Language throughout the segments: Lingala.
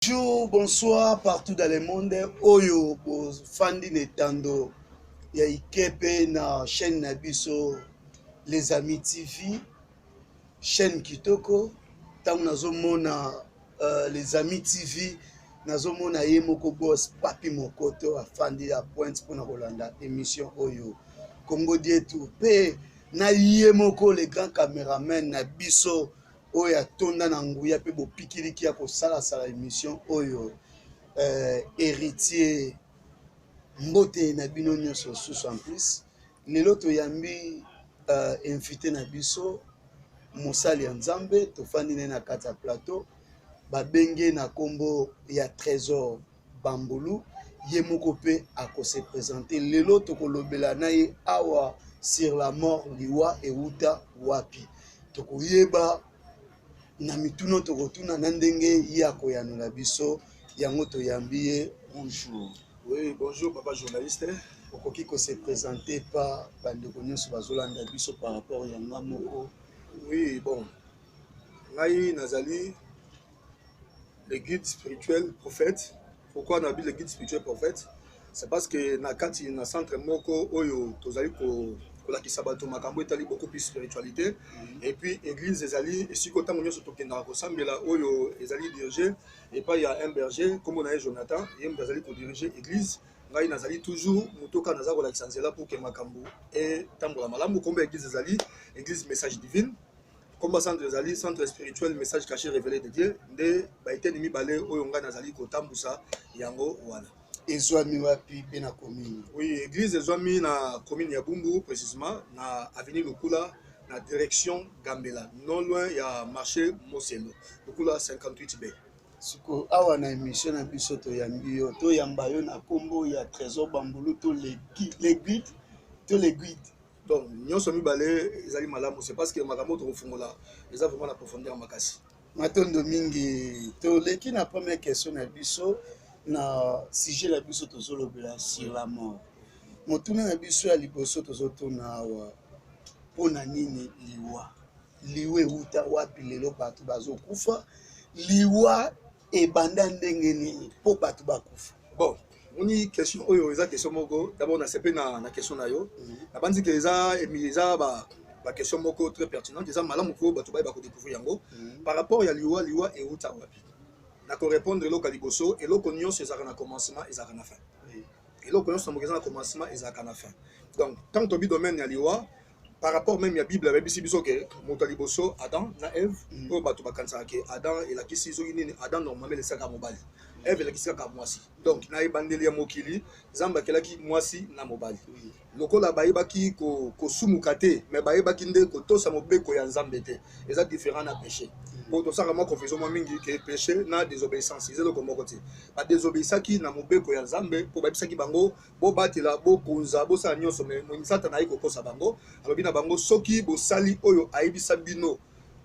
Bonjour, bonsoir partout dans le monde. Oyo, fandi netando ya ikepe na chaîne Nabiso, les amis TV, chaîne Kitoko. Tant nazomona les amis TV, nazomona yemoko boss papi mokoto afandi ya pointe pour na Rolanda émission Oyo. Congo dietu pe na yemoko le grand caméraman Nabiso. Oyo atonda na nguya pe bopikiliki ya kosala sala émission Oyo. Héritier mbote na bino nyonso susu en plus lelo toyambi invité na biso mosali ya nzambe tofandi ne na kati ya plateau babenge na kombo ya Trésor Bambulu ye moko pe akose présenter lelo tokolobela na ye awa sur la mort liwa euta wapi tokoyeba na mituno tokotuna na ndenge ye akoyanola biso yango toyambi ye bonjour. Oui, bonjour papa journaliste. Okoki ko se présenter par bandeko nyonso bazolanda biso par rapport ya nga moko. Oui, bon. Ngai Nazali, le guide spirituel prophète. Pourquoi on a dit le guide spirituel prophète? C'est parce que na kati na centre moko oyo tozali ko la kisabato makambo etali beaucoup plus spiritualité et puis église ezali et si kota monyo soto kenda ko sambela oyo ezali dirigé et pas il y a un berger comme on a Jonathan et mzali ko diriger église ngai nazali toujours motoka naza ko la kisanzela pour que makambo et tambola malamu comme église ezali église message divine comme centre ezali centre spirituel message caché révélé de Dieu nde ba été nimi balé oyo ngai nazali ko tambusa yango wana. Ezwami wapi pe na commune? Oui, église ezwami na commune ya Bumbu précisément na avenue Lukula na direction Gambela non loin ya marché Moselo Lukula 58B. Siko awa na émission na biso toyambi yo toyamba yo na kombo ya Trésor Bambulu to les guides donc nyonso mibale ezali malamu c'est parce que makambo to kofungola eza vraiment la profondeur makasi matondo mingi to leki na première question na biso na sujet la biso tozolobela sur la mort motuna na biso ya liboso tozotuna awa pona nini liwa euta wapi lelo bato bazokufa liwa ebanda ndenge nini po bato bakufa. Bon moni question oyo eza question moko d'abord na sepe na question na yo na bandi ke eza ba question moko très pertinente eza malamu ko bato ba ko découvrir yango par rapport ya liwa euta wapi na ko répondre eloko liboso eloko nyonso ezaka na commencement ezaka na fin eloko nyonso ezaka na commencement ezaka na fin donc tant que domaine ya liwa par rapport même ya Bible avec biso ke moto liboso Adam na Eve o bato bakanisa ke Adam et la kisi zo nini Adam normalement le saka mobali Eve la kisi ka mwasi donc na ebandeli ya mokili zamba kelaki mwasi na mobali lokola bayebaki ko sumuka te mais bayebaki nde ko tosa mobeko ya nzambe te eza différent na péché pour to saka mo confusion mo mingi ke péché na désobéissance ezelo ko moko te ba désobéissaki na mobeko ya nzambe po babisaki bango bo batela bo kunza bo sa nyonso mais mo Satan ko kosa bango alobi na bango soki bo sali oyo ayebisa bino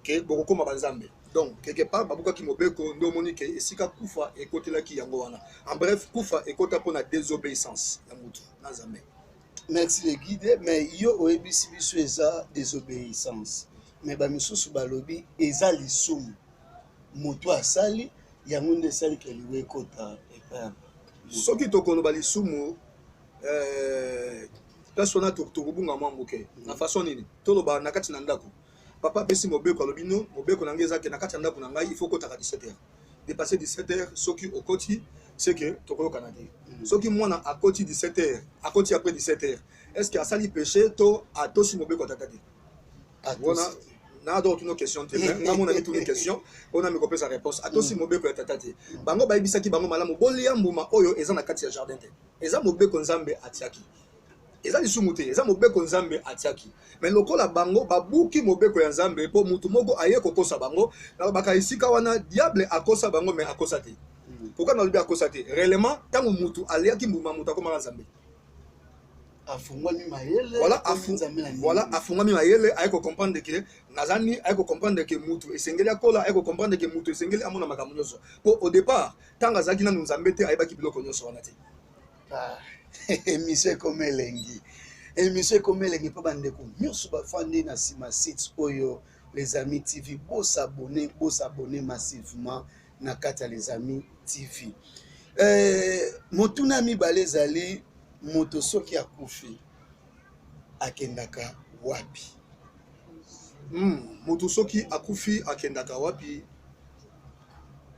ke bokoma banzambe donc quelque part babuka ki mobeko ndo moni ke esika kufa ekotelaki yango wana en bref kufa ekota pona désobéissance ya mutu na nzambe. Merci le guide mais yo oyebisi biso eza désobéissance mais ba misusu balobi eza lisumu moto asali yango nde sali ke liwe ekota epa soki tokoloba lisumu persona tokobunga mwa moke na façon nini toloba na kati na ndako papa pesi mobeko alobi no mobeko na ngai ezaki na kati ya ndako na ngai il faut kotaka 17h dépasser 17h soki okoti c'est que tokoyokana te soki mwana akoti 17h akoti après 17h est-ce que asali péché to atosi mobeko atata te wana na do tuno question te nga mona ni tuno question ona me kopesa réponse atosi mobeko atata te bango bayebisaki bango malamu bolia mbuma oyo eza na kati ya jardin te eza mobeko nzambe atiaki eza lisumu te eza mobeko nzambe atiaki mais lokola bango babuki mobeko ya nzambe po mutu moko aye kokosa bango na baka isika wana diable akosa bango mais akosa te pourquoi na lobi akosa te réellement tango mutu aliaki mbuma mutu akoma nzambe afungwami mayele voilà afungwami mayele aye ko comprendre que nazani aye ko comprendre que mutu esengeli akola aye ko comprendre que mutu esengeli amona makambo nyonso po au départ tango azaki na nzambe te ayebaki biloko nyonso wana te émission comme elengi mpo bandeko nyonso bafandi na nsima site oyo les amis TV bosabone massivement na kati ya Les Amis TV. Motuna mibale ezali moto soki akufi akendaka wapi? Moto soki akufi akendaka wapi?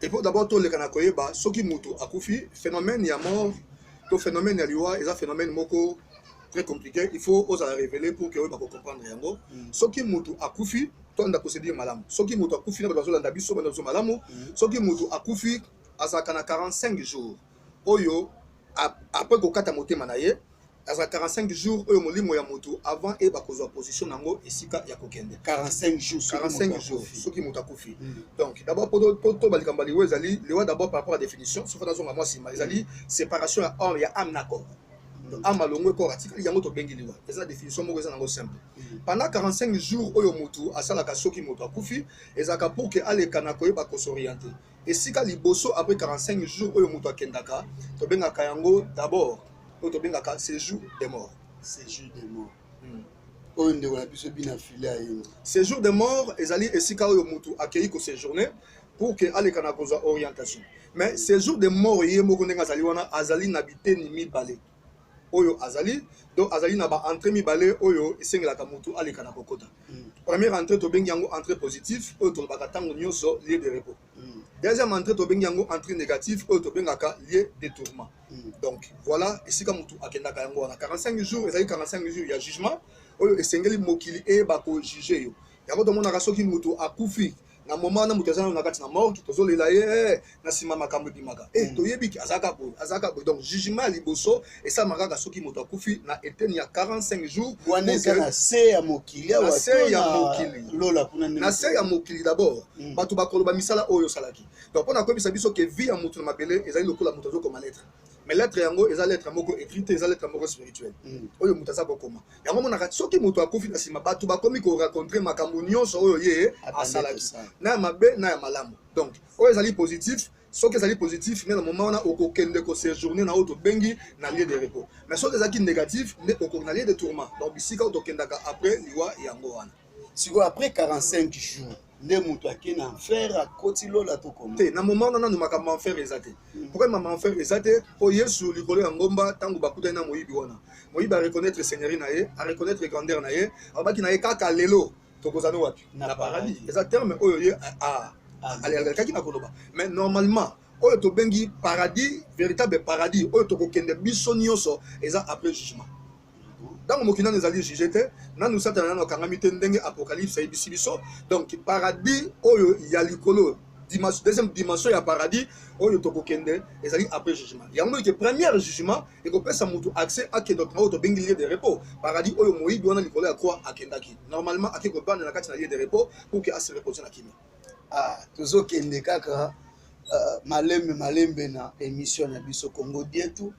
Et pour d'abord toleka na koyeba soki moto akufi, phénomène ya mort to phénomène ya liwa eza phénomène moko très compliqué, il faut oser révéler pour que vous comprendre yango. Soki moto akufi to nda procédure malamu. Soki moto akufi na bazo landa biso bana zo malamu. Soki moto akufi azaka na 45 jours. Oyo après ko kata motema na ye azaka 45 jours oyo molimo ya moto avant et bakozwa position nango esika ya kokende. 45 jours. 45 jours soki moto akufi. Donc d'abord pour to balikamba liwa ezali liwa d'abord par rapport à définition sauf dans zonga mwasi ma ezali séparation ya homme ya âme na corps. Âme alongwe corps atikali yango to bengi liwa. Eza définition moko eza nango simple. Pendant 45 jours oyo moto asalaka soki moto akufi ezaka pour que aleka na koyeba ko s'orienter. Et si ka liboso après 45 jours oyo moto akendaka to bengaka yango d'abord to bengaka séjour des morts. Séjour des morts. Oyo ndeko na biso bina file ayo. Séjour des morts ezali esika oyo moto akei ko séjourner pour que aleka na kozwa orientation. Mais séjour des morts ye moko ndenga azali wana azali na biteni mibale. Oyo azali donc azali na ba entrée mibale oyo esengelaka moto aleka na kokota. Première entrée to bengi yango entrée positive oyo to baka tango nyonso lieu de repos. Deuxième entrée to bengi yango entrée négative oyo to bengaka lieu de tourment. Donc voilà esika moto akendaka yango wana 45 jours ezali 45 jours ya jugement oyo esengeli mokili e bako juger yo. Yango to mona soki moto akufi na moment na moto azana na kati na mort tozolela ye na sima makambo bimaka toyebi ki azaka bo donc jugement liboso et ça makaka soki moto akufi na eteni ya 45 jours wana eza na se ya mokili na se ya mokili lola kuna na se ya mokili d'abord bato bakoloba misala oyo salaki donc pona koyebisa biso ke vie ya moto na mabele ezali lokola moto azokoma lettre mais lettre yango eza lettre moko écrite eza lettre moko spirituelle oyo moto aza kokoma yango monaka soki moto akufi na sima bato bakomi ko rencontrer makambo nyonso oyo ye asalaki na ya mabe na ya malamu donc oyo ezali positif soki ezali positif nde na moment wana okokende ko séjourner na oyo tobengi na lieu de repos mais soki ezalaki négatif nde okoki na lieu de tourment donc bisika oyo tokendaka après liwa yango wana siko après 45 jours nde moto ake na enfer akoti lola tokoma te na moment wana nanu makambo enfer eza te pourquoi mama enfer eza te po yesu likolo ya ngomba ntango bakutani na moyibi wana moyibi areconnaître seigneurie na ye areconnaître grandeur na ye alobaki na ye kaka lelo tokozana wapi na paradis eza terme oyo ye alekaki na koloba mais normalement oyo tobengi paradis véritable paradis oyo tokokende biso nyonso eza après jugement donc mokili nano ezali juge te nanu satana nano akangami te ndenge apocalypse ayebisi biso donc paradis oyo ya likolo deuxième dimension ya paradis oyo tokokende ezali après jugement yango ke premier jugement ekopesa moto accès akende na oyo tobengi lieu de repos paradis oyo moyibi wana likolo ya croix akendaki normalement ake kobanda na kati na lieu de repos pour que ase reposer na kimia tozokende kaka malembe na émission na biso Congo Dietu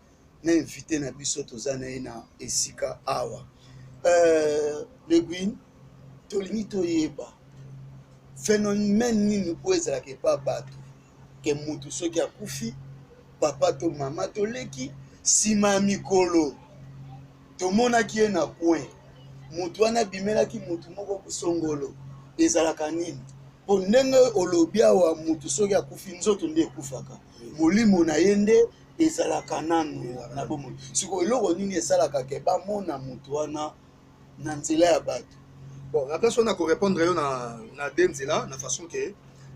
na invité na biso toza na ye na esika awa Leguine tolingi toyeba phénomène nini oyo ezalaka epa bato ke motu soki akufi papa to mama toleki nsima ya mikolo tomonaki ye na point motu wana abimelaki motu moko kusongolo ezalaka nini po ndenge olobi awa motu soki akufi nzoto nde ekufaka molimo na ye nde ezalaka nanu na bomoi siko eloko nini esalaka ke bamona motu wana na nzela ya bato bon la place wana korépondre yo na de nzela na façon ke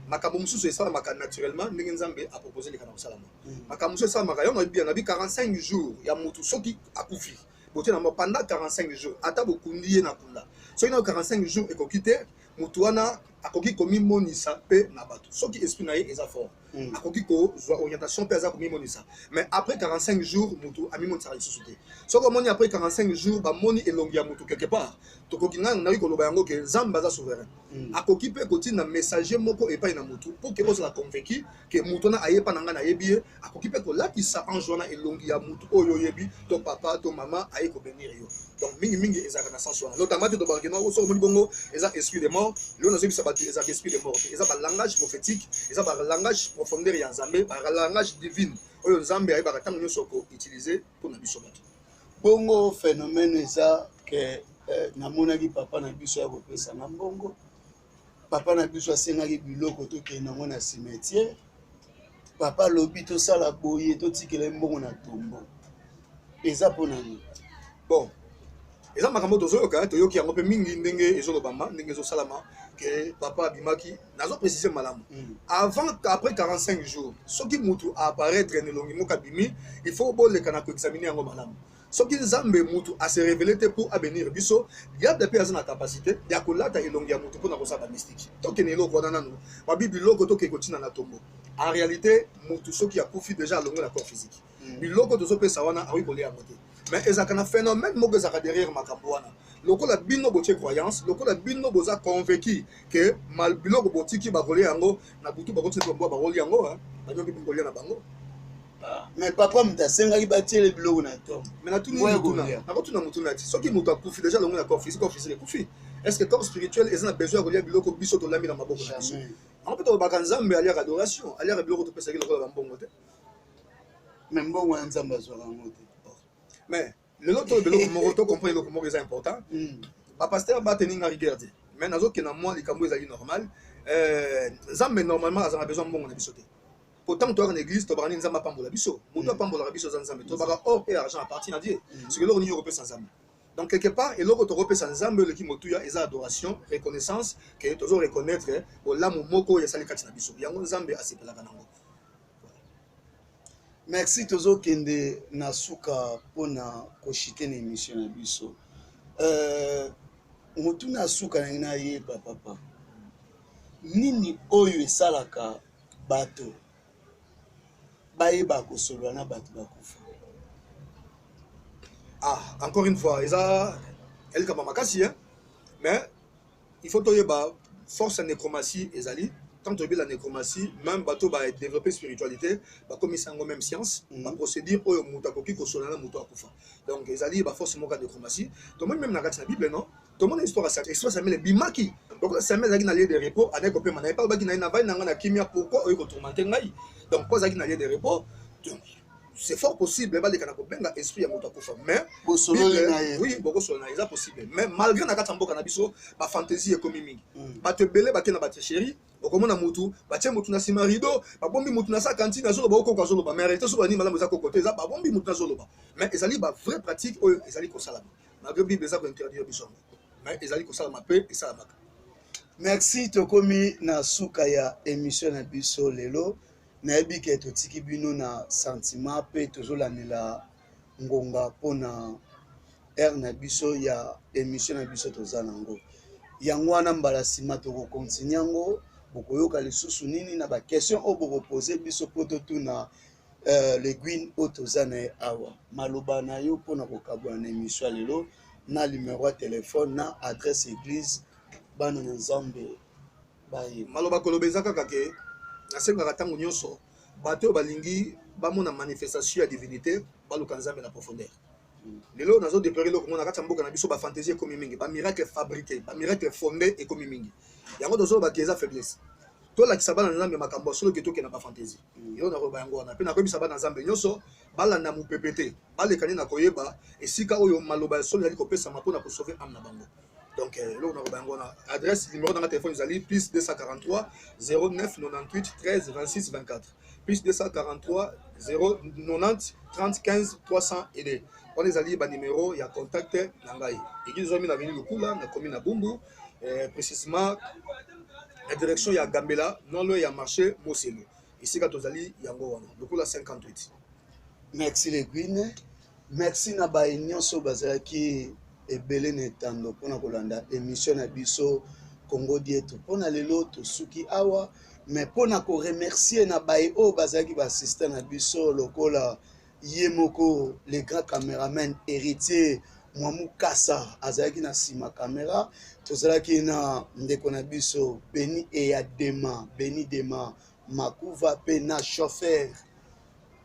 makambo mosusu esalamaka naturellement ndenge nzambe apropose leka na kosalama makambo mosusu esalamaka yo na bi 45 jours ya motu soki akufi bote na pendant 45 jours ata bokundi ye na kunda soki na 45 jours ekoki te motu wana akoki komimonisa mpe na bato soki esprit na ye eza fort akoki kozwa orientation mpe aza komimonisa mais après 45 jours motu amimonisaka lisusu te soki omoni après 45 jours bamoni elongi ya motu quelque part tokoki nayi koloba yango ke nzambe aza souverain akoki mpe kotinda messager moko epai na motu mpo ke ozala convaincu ke motu wana ayepa na ngai nayebi ye akoki mpe kolakisa ange wana elongi ya motu oyo oyebi to papa to mama aye kobenir yo donc mingi ezalaka na sens wana notamment te tobakaki no soki omoni bongo eza esprit de mort lelo nazobisa bato ezalaka esprit de mort te eza balangage prophétique eza balangage profondeur ya nzambe balangage divine oyo nzambe ayebaka ntango nyonso koutilize mpona biso bato bongo phénomène eza ke namonaki papa na biso ya kopesa na mbongo papa na biso asengaki biloko tokende nango na cimetière papa lobi tosala boye totikela mbongo na tombo eza mpona nini? Bon, eza makambo tozoyoka toyoki yango mpe mingi ndenge ezolobama ndenge ezosalama ke papa abimaki nazo préciser malamu avant après 45 jours soki mutu apparaître nelongi moko abimi il faut boleka na koexaminer yango malamu soki nzambe mutu ase révéler te pour abenir biso diable mpe aza na capacité ya kolata elongi ya mutu mpona kosala bamystike tokende eloko wana nanu babi biloko tokei kotina na tombo en réalité mutu soki akufi déjà alongi na corps physique biloko tozopesa wana akoki kolia yango te mais ezalaka na phénomène moko ezalaka derrière makambo wana lokola bino botie croyance lokola bino boza convaincu ke mal biloko botiki bakolia yango na butu bakotina tombo bakolia yango banyoki bikolia na bango. Mais papa mutasengaki batiele biloko na tombo mais nakotuna mutu na ti soki mutu akufi déjà longo na corps physique ekufi est-ce que corps spirituel eza na besoin ya kolia biloko biso tolambi na maboko na biso yango mpe tolobaka nzambe aliaka adoration aliaka biloko topesaki lokola bambongo te mais mbongo ya nzambe azwaka yango te mais lelo to biloko moko to comprendre eloko moko eza important bapaster bateninga rigueur te mais nazokenda mwa likambo ezali normal nzambe normalement azala besoin mbongo na biso te pourtant toyaka na église tobaka nzambe apambola biso moto apambolaka biso aza nzambe tobaka or et argent apparti na dieu soki eloko nini okopesa nzambe donc quelque part eloko tokopesa nzambe eleki motuya eza adoration reconnaissance ke tozo reconnaître bolamu moko esali kati na biso yango nzambe asepelaka nango. Merci tozokende na suka mpona koshite na émission na biso motu na suka na ngai nayeba papa nini oyo esalaka bato bayeba kosolola na bato bakufa? Encore une fois eza elikamba makasi mais il faut toyeba force ya nécromatie ezali tant que la nécromatie même bateau va développer spiritualité ba komisa yango même science ba procédure oyo mutu akoki kosolana mutu akufa donc ezali ba force moka nécromatie to même na kati na bible non to mona histoire Samuel bimaki donc Samuel zaki na lieu de repos avec kopema na pas baki na vai na nga na kimia pourquoi oyo ko tourmenter ngai donc pas zaki na lieu de repos c'est fort possible ba lekana ko benga esprit ya mutu akufa mais oui boko solana eza possible mais malgré na kati mboka na biso ba fantaisie ekomi mingi bato ebele bakena ba chérie okomona mutu batie mutu na sima rideau babombi mutu na sa cantine azoloba okoko azoloba mais réalité soba ni malamu eza kokote eza babombi mutu na zoloba mais ezali ba vraie pratique oyo ezali kosalama malgré bible eza ko interdire biso mais ezali kosalama pe esalamaka. Merci tokomi na suka ya émission na biso lelo nayebi ke totiki bino na sentiment pe tozolandela ngonga mpona ere na biso ya émission na biso toza nango yango wana mbala nsima tokokontinue yango bokoyoka lisusu nini na baquestion oyo bokopose biso mpo totuna leguine oyo toza na ye awa maloba na yo mpona kokabwana na émission ya lelo na numero ya telefone na adresse église bana na nzambe baye maloba koloba eza kaka ke nasengaka ntango nyonso bato oyo balingi bamona manifestation ya divinité baluka nzambe na profondeur lelo nazodéplore eloko ngo na kati ya mboka na biso bafantaisie ekomi mingi bamiracle fabriqué bamiracle fondé ekomi mingi yango tozolobaki eza faiblesse tolakisa bana nzambe makambo ya solo ke tokende na bafantaisie yo nakoyeba yango wana mpe nakoyebisa bana nzambe nyonso balanda mopepe te balekani na koyeba esika oyo maloba ya solo ezali kopesama mpona kosauve ame na bango donc eloko nakoyeba yango wana adresse numéro nanga telefone ezali plus 243 09 98 13 26 24 plus 243 090 30 15 300 wana ezali banimero ya contact na ngai église zomi na veni lukula na komi na bumbu précisément la direction ya Gambela non loin ya marché Moselo esika tozali yango wana lukula 58. Merci Leguine, merci na baye nyonso bazalaki ebele na etando mpona kolanda émission na biso Congo Dieto mpona lelo tosuki awa mais mpona koremercier na baye oyo bazalaki baasiste na biso lokola ye moko le grand caméraman héritier Mwamu Kasa azalaki na nsima caméra tozalaki na ndeko na biso Beni Eyadema Beni Dema Makuva pe na chauffeur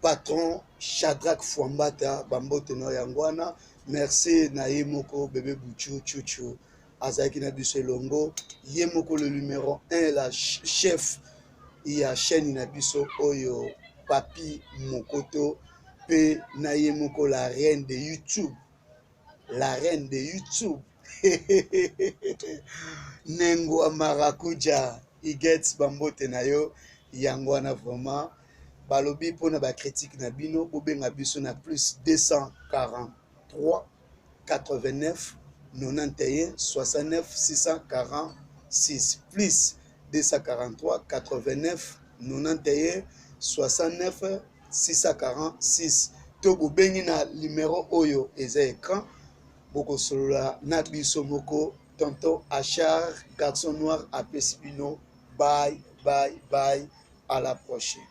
patron Shadrack Fwambata bambote na yango wana merci na ye moko bébé Bouchou Chouchou azalaki na biso elongo ye moko le numéro 1 la chef ya chaîne na biso oyo Papi Mokoto pe na ye moko la reine de YouTube Nengo Marakuja Igets bambote na yo yango wana vraiment balobi mpona bacritique na bino bobenga biso na plus 243 89 91 69 646 plus 243 89 91 69 646 to bobengi na numéro oyo eza écran bokosolola na biso moko tonton Achar garçon noir apesi bino bye bye bye à la prochaine.